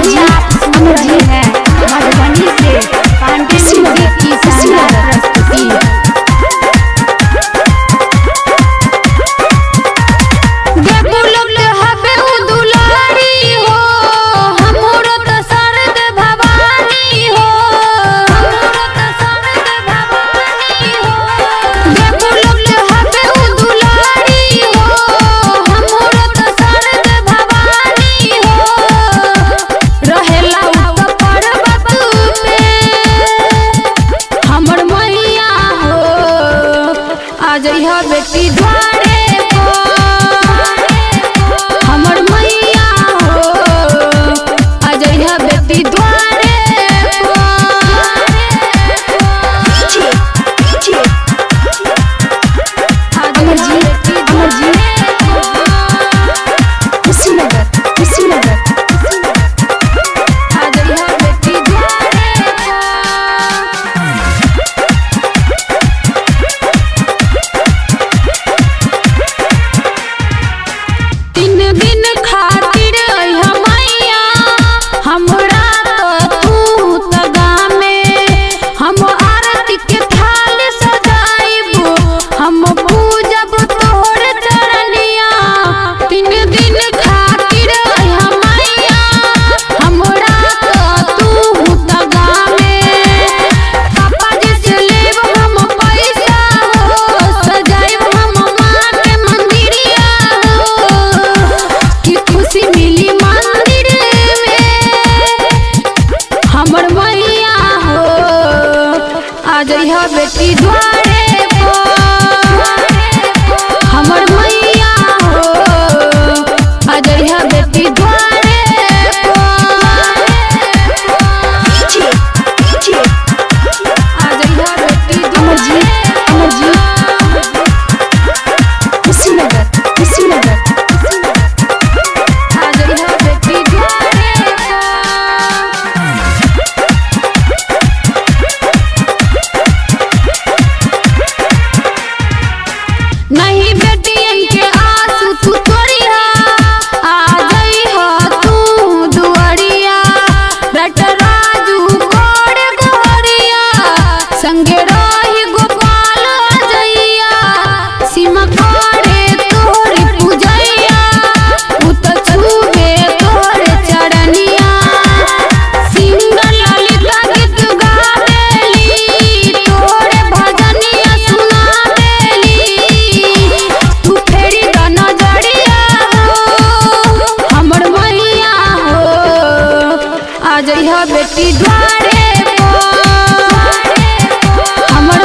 जी आप सुन रहे हैं मधुबनी से पांडे जी की शानदार प्रस्तुति। बेटी द्वारे को हमर मैया हो अजय बेटी द्वारे को अमर जी कुशीनगर अजय बेटी द्वारे अजय बेटी द्वारे को हमर मैया हो अजय बेटी द्वारे को अजय बेटी अमर जी कुशीनगर अजय बेटी द्वारे नहीं बेटियन के आंसू तू तोड़िया आ गई हो तू दुआरिया रट राजू कोड़ गोरिया संगे रही गोपाल जइया सीमा कोड़े तोरी पूजैया उत छूबे तोरे चरनिया सिंगर ललिता गीत गावेली तोरे भजनिया सुनावेली अजय बेटी द्वारे को हमर